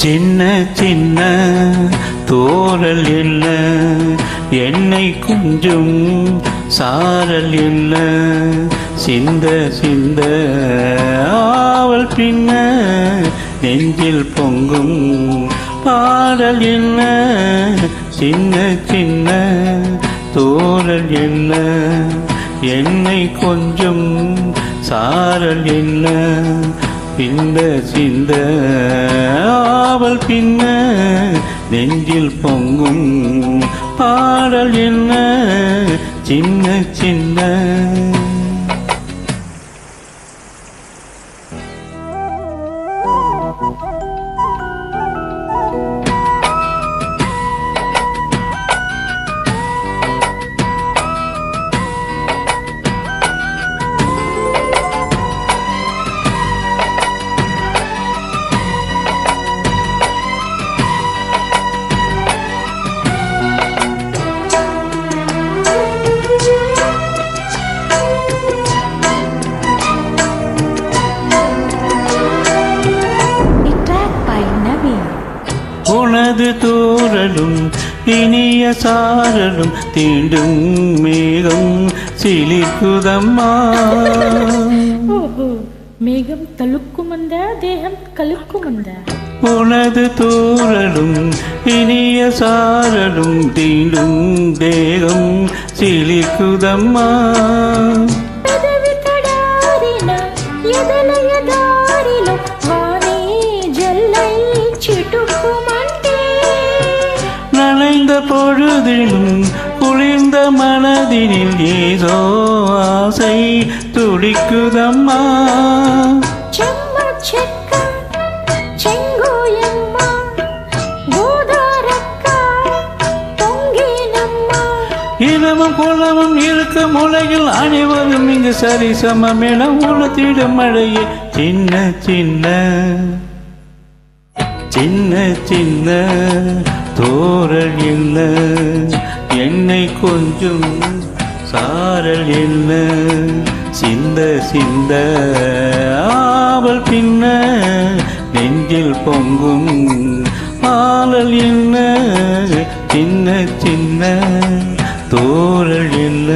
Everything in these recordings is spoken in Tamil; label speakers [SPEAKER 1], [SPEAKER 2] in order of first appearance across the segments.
[SPEAKER 1] சின்ன சின்ன தோரல் என்ன, என்னை கொஞ்சம் சாரல் என்ன, சிந்த சிந்த ஆவல் பின்ன நெஞ்சில் பொங்கும் பாடல் என்ன. சின்ன சின்ன தோரல் என்ன, என்னை கொஞ்சம் சாரல் என்ன, பிந்த சிந்த ஆவல் பின்ன நெஞ்சில் பொங்கும் பாடல் என்ன. சின்ன சின்ன உனது தூறலும் இனிய சாரலும் தீண்டும் மேகம் சிலிக்குதம்மா.
[SPEAKER 2] மேகம் தழுக்குமந்த தேகம் கழுக்குமந்த.
[SPEAKER 1] உனது தூறலும் இனிய சாரலும் தீண்டும் தேகம் சிலிக்குதம்மா. நனைந்த பொழுதிலும் குளிர்ந்த மனதினில் ஏதோ ஆசை துடிக்குதம்மா. இரவும் குளமும் இருக்கும் உலகில் அனைவரும் இங்கு சரி சமம் என உணர்த்திடும் மழையே. சின்ன சின்ன சின்ன சின்ன தோரல் என்ன, என்னை கொஞ்சம் சாரல் என்ன, சிந்த சிந்த ஆவல் பின்ன நெஞ்சில் பொங்கும் ஆளல் என்ன. சின்ன சின்ன தோரல் என்ன.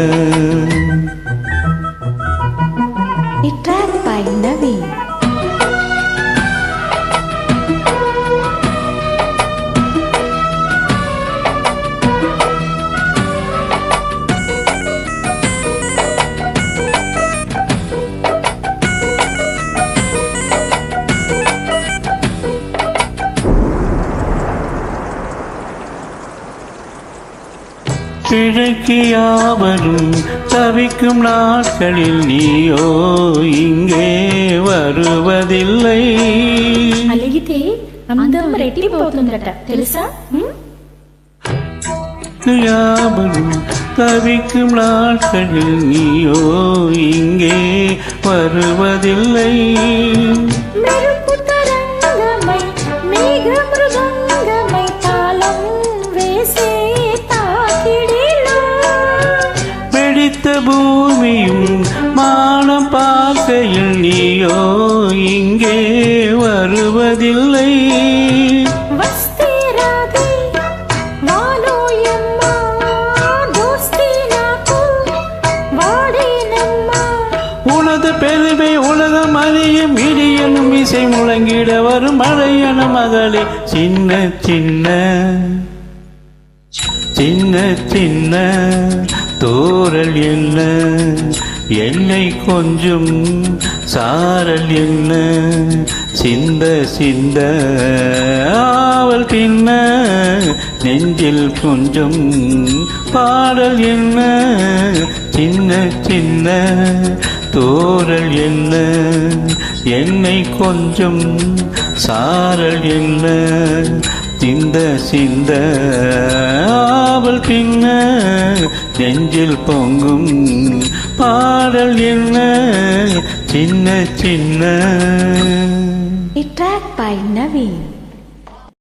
[SPEAKER 1] கிழக்கு யாவரும் தவிக்கும் நாட்களில் நீயோ இங்கே வருவதில்லை.
[SPEAKER 2] అలిగితే అందం రెట్టిపోతుందట తెలుసా?
[SPEAKER 1] யாவரும் தவிக்கும் நாட்களில் நீயோ இங்கே வருவதில்லை. பூமியும் மானம் பார்க்கையில் நீயோ இங்கே வருவதில்லை. உனது பெருமை உலகம் அறியும் இடியனும் இசை முழங்கிட வரும் மழையன மகளே. சின்ன சின்ன சின்ன சின்ன தோரல் என்ன, என்னை கொஞ்சம் சாரல் என்ன, சிந்த சிந்த ஆவல் பின்ன நெஞ்சில் கொஞ்சம் பாடல் என்ன. சின்ன சின்ன தோரல் என்ன, என்னை கொஞ்சம் சாரல் என்ன, சிந்த சிந்த ஆவல் பின்ன நெஞ்சில் பொங்கும் பாடல் என்ன. சின்ன சின்ன.
[SPEAKER 2] A track by Naveen.